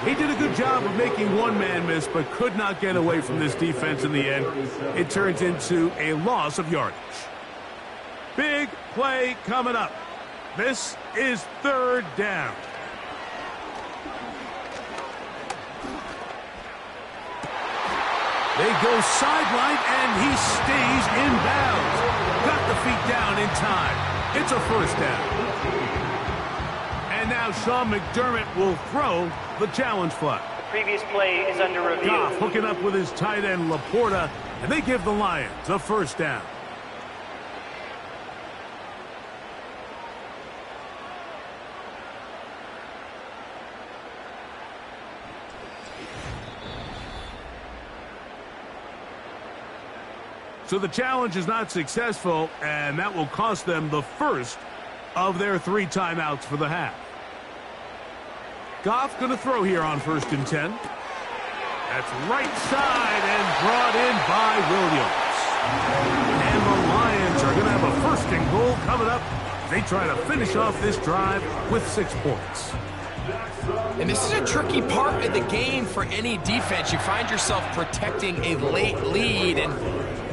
He did a good job of making one man miss, but could not get away from this defense in the end. It turns into a loss of yardage. Big play coming up. This is 3rd down. They go sideline, and he stays in bounds. Got the feet down in time. It's a 1st down. And now Sean McDermott will throw the challenge flag. The previous play is under review. Goff hooking up with his tight end Laporta, and they give the Lions a 1st down. So the challenge is not successful, and that will cost them the first of their 3 timeouts for the half. Goff going to throw here on 1st and 10. That's right side and brought in by Williams. And the Lions are going to have a 1st and goal coming up. They try to finish off this drive with 6 points. And this is a tricky part of the game for any defense. You find yourself protecting a late lead, and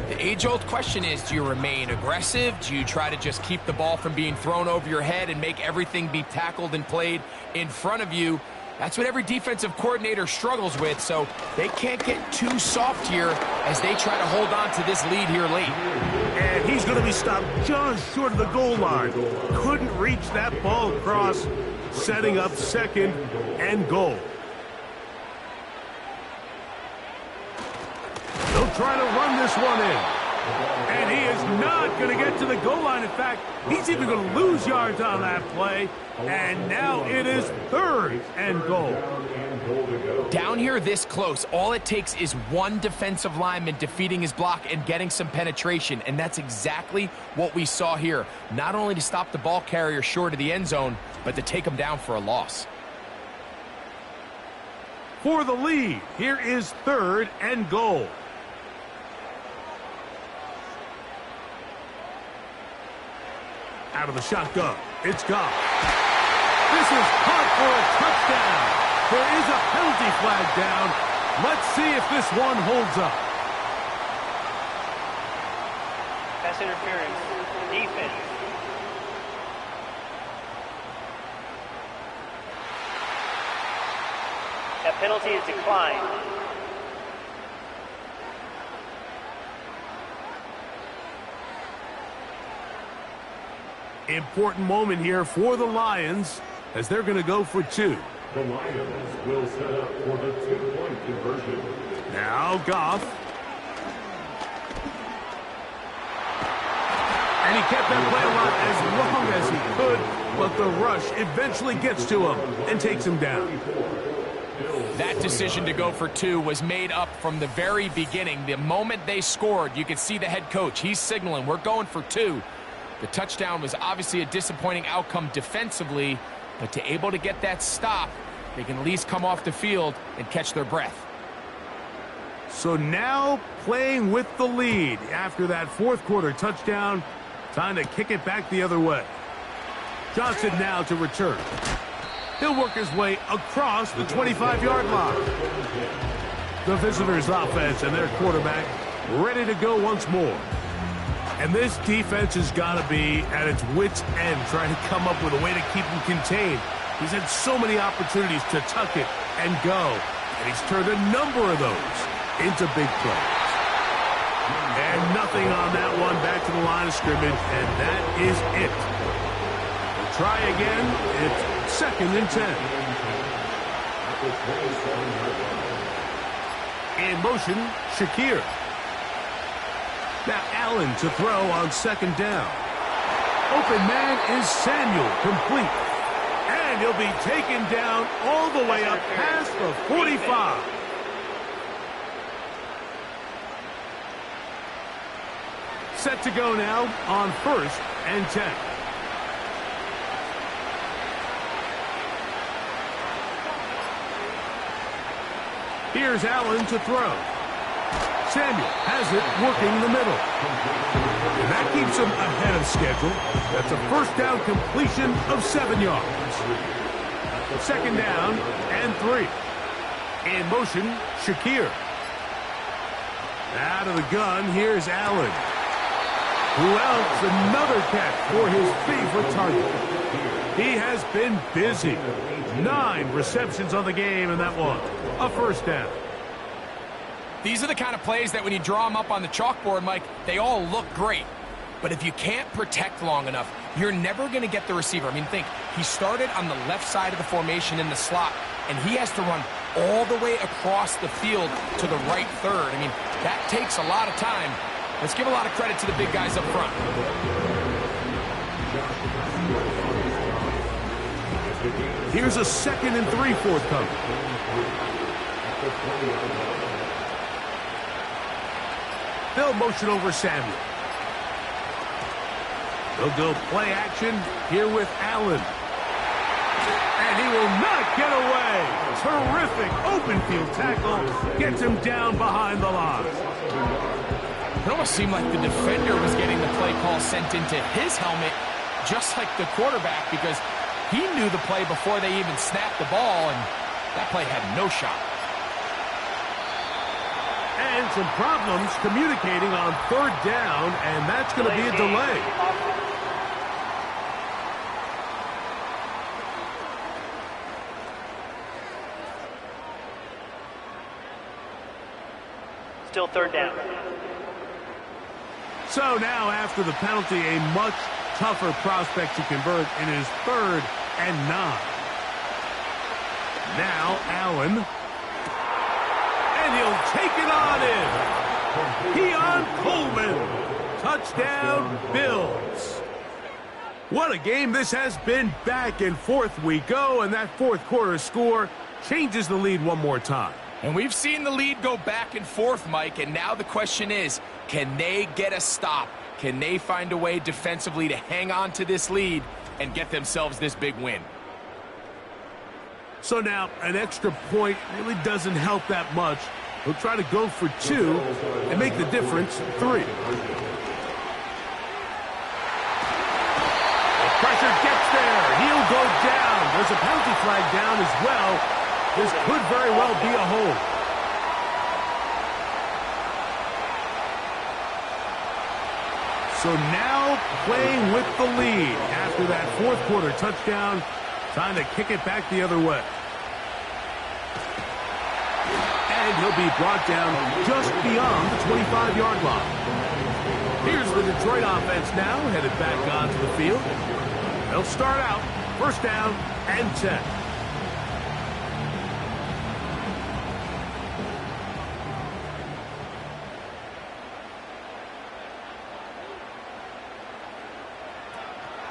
the age-old question is, do you remain aggressive? Do you try to just keep the ball from being thrown over your head and make everything be tackled and played in front of you? That's what every defensive coordinator struggles with, so they can't get too soft here as they try to hold on to this lead here late. And he's going to be stopped just short of the goal line. Couldn't reach that ball across, setting up 2nd and goal. They'll try to run this one in. And he is not going to get to the goal line. In fact, he's even going to lose yards on that play. And now it is 3rd and goal. Down here this close, all it takes is one defensive lineman defeating his block and getting some penetration. And that's exactly what we saw here. Not only to stop the ball carrier short of the end zone, but to take him down for a loss. For the lead, here is 3rd and goal. Out of the shotgun, it's Goff. This is caught for a touchdown. There is a penalty flag down. Let's see if this one holds up. Pass interference. Defense. That penalty is declined. Important moment here for the Lions as they're going to go for 2. The Lions will set up for the 2-point conversion. Now Goff. And he kept that play alive as long as he could, but the rush eventually gets to him and takes him down. That decision to go for 2 was made up from the very beginning. The moment they scored, you could see the head coach. He's signaling, we're going for 2. The touchdown was obviously a disappointing outcome defensively, but to able to get that stop, they can at least come off the field and catch their breath. So now playing with the lead after that 4th quarter touchdown, time to kick it back the other way. Johnson now to return. He'll work his way across the 25-yard line. The visitors' offense and their quarterback ready to go once more. And this defense has got to be at its wits' end trying to come up with a way to keep him contained. He's had so many opportunities to tuck it and go, and he's turned a number of those into big plays. And nothing on that one, back to the line of scrimmage, and that is it. We'll try again. It's 2nd and 10. In motion, Shakir. Now Allen to throw on 2nd down. Open man is Samuel, complete. And he'll be taken down all the way up past the 45. Set to go now on 1st and 10. Here's Allen to throw. Samuel has it working the middle. And that keeps him ahead of schedule. That's a first down completion of 7 yards. Second down and 3. In motion, Shakir. Out of the gun, here's Allen. Who else? Another catch for his favorite target. He has been busy. 9 receptions on the game, and that one, a first down. These are the kind of plays that when you draw them up on the chalkboard, Mike, they all look great. But if you can't protect long enough, you're never going to get the receiver. I mean, think, he started on the left side of the formation in the slot, and he has to run all the way across the field to the right third. I mean, that takes a lot of time. Let's give a lot of credit to the big guys up front. Here's a 2nd and 3 forthcoming. They'll motion over Samuel. They'll go play action here with Allen. And he will not get away. Terrific open field tackle. Gets him down behind the line. It almost seemed like the defender was getting the play call sent into his helmet, just like the quarterback, because he knew the play before they even snapped the ball, and that play had no shot. And some problems communicating on 3rd down, and that's going to be a delay. Still 3rd down. So now, after the penalty, a much tougher prospect to convert in his 3rd and 9. Now, Allen. And he'll take it on in. Keon Coleman. Touchdown, Bills. What a game this has been. Back and forth we go, and that 4th quarter score changes the lead one more time. And we've seen the lead go back and forth, Mike, and now the question is, can they get a stop? Can they find a way defensively to hang on to this lead and get themselves this big win? So now, an extra point really doesn't help that much. He'll try to go for 2 and make the difference 3. The pressure gets there. He'll go down. There's a penalty flag down as well. This could very well be a hold. So now playing with the lead after that 4th quarter touchdown, trying to kick it back the other way. And he'll be brought down just beyond the 25-yard line. Here's the Detroit offense now, headed back onto the field. They'll start out 1st down and 10.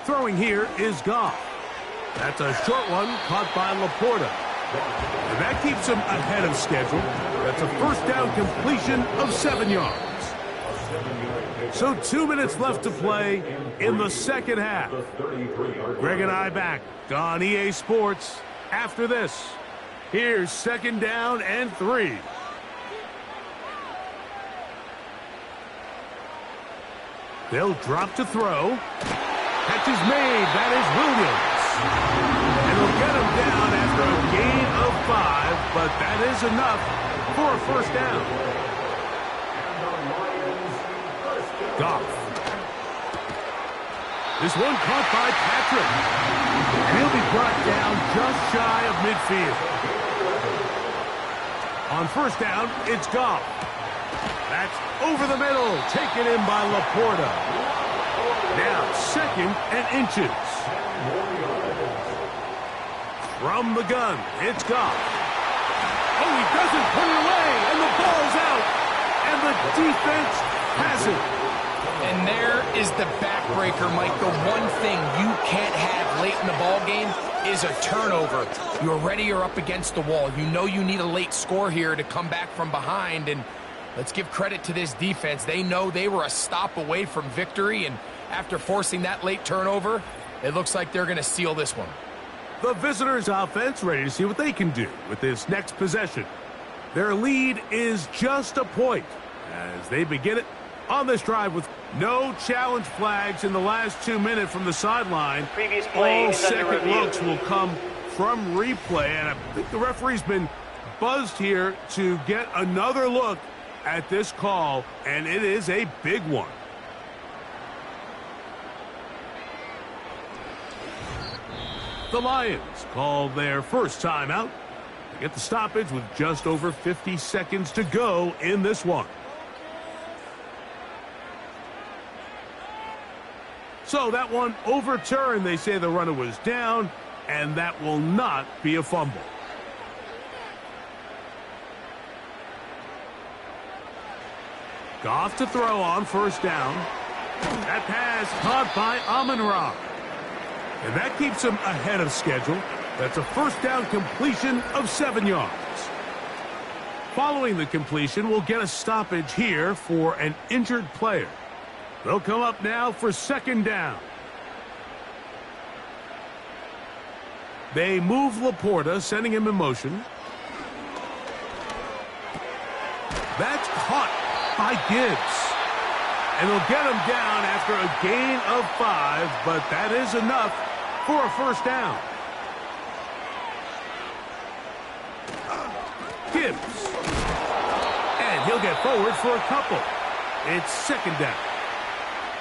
Throwing here is Goff. That's a short one caught by Laporta. And that keeps him ahead of schedule. That's a first down completion of 7 yards. So 2 minutes left to play in the 2nd half. Greg and I back on EA Sports after this. Here's 2nd down and 3. They'll drop to throw. Catch is made. That is Williams. And they'll get him down after a gain of 5, but that is enough for a first down. Goff. This one caught by Patrick. And he'll be brought down just shy of midfield. On 1st down, it's Goff. That's over the middle, taken in by Laporta. Now 2nd and inches. From the gun, it's Goff. Oh, he doesn't put it away, and the ball's out. And the defense has it. And there is the backbreaker, Mike. The one thing you can't have late in the ball game is a turnover, you already are up against the wall. You know you need a late score here to come back from behind, and let's give credit to this defense. They know they were a stop away from victory, and after forcing that late turnover, it looks like they're going to seal this one. The visitors' offense ready to see what they can do with this next possession. Their lead is just a point as they begin it on this drive with no challenge flags in the last 2 minutes from the sideline. Previous play All is under second review. looks will come from replay, and I think the referee's been buzzed here to get another look at this call, and it is a big one. The Lions call their first timeout. They get the stoppage with just over 50 seconds to go in this one. So that one overturned. They say the runner was down, and that will not be a fumble. Goff to throw on first down. That pass caught by Amon-Ra. And that keeps him ahead of schedule. That's a first down completion of 7 yards. Following the completion, we'll get a stoppage here for an injured player. They'll come up now for second down. They move Laporta, sending him in motion. That's caught by Gibbs. And they'll get him down after a gain of 5, but that is enough for a first down. Gibbs. And he'll get forward for a couple. It's second down.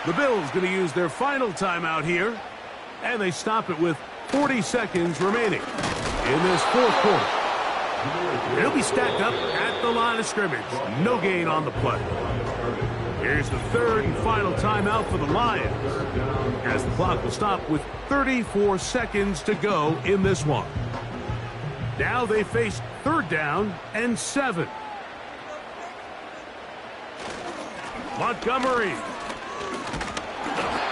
The Bills going to use their final timeout here, and they stop it with 40 seconds remaining in this fourth quarter. They'll be stacked up at the line of scrimmage. No gain on the play. Here's the third and final timeout for the Lions, as the clock will stop with 34 seconds to go in this one. Now they face third down and 7. Montgomery.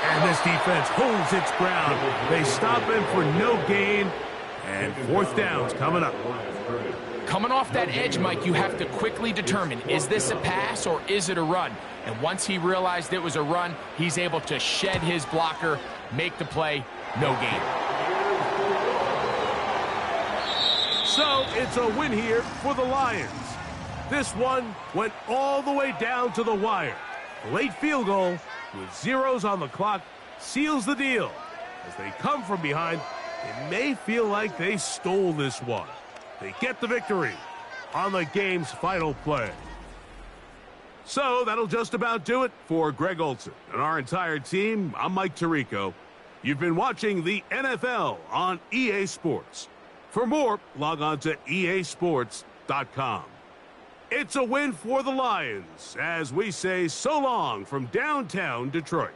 And this defense holds its ground. They stop him for no gain, and fourth down's coming up. Coming off that edge, Mike, you have to quickly determine, is this a pass or is it a run? And once he realized it was a run, he's able to shed his blocker, make the play, no gain. So it's a win here for the Lions. This one went all the way down to the wire. A late field goal with zeros on the clock seals the deal. As they come from behind, it may feel like they stole this one. They get the victory on the game's final play. So that'll just about do it for Greg Olsen and our entire team. I'm Mike Tirico. You've been watching the NFL on EA Sports. For more, log on to easports.com. It's a win for the Lions as we say so long from downtown Detroit.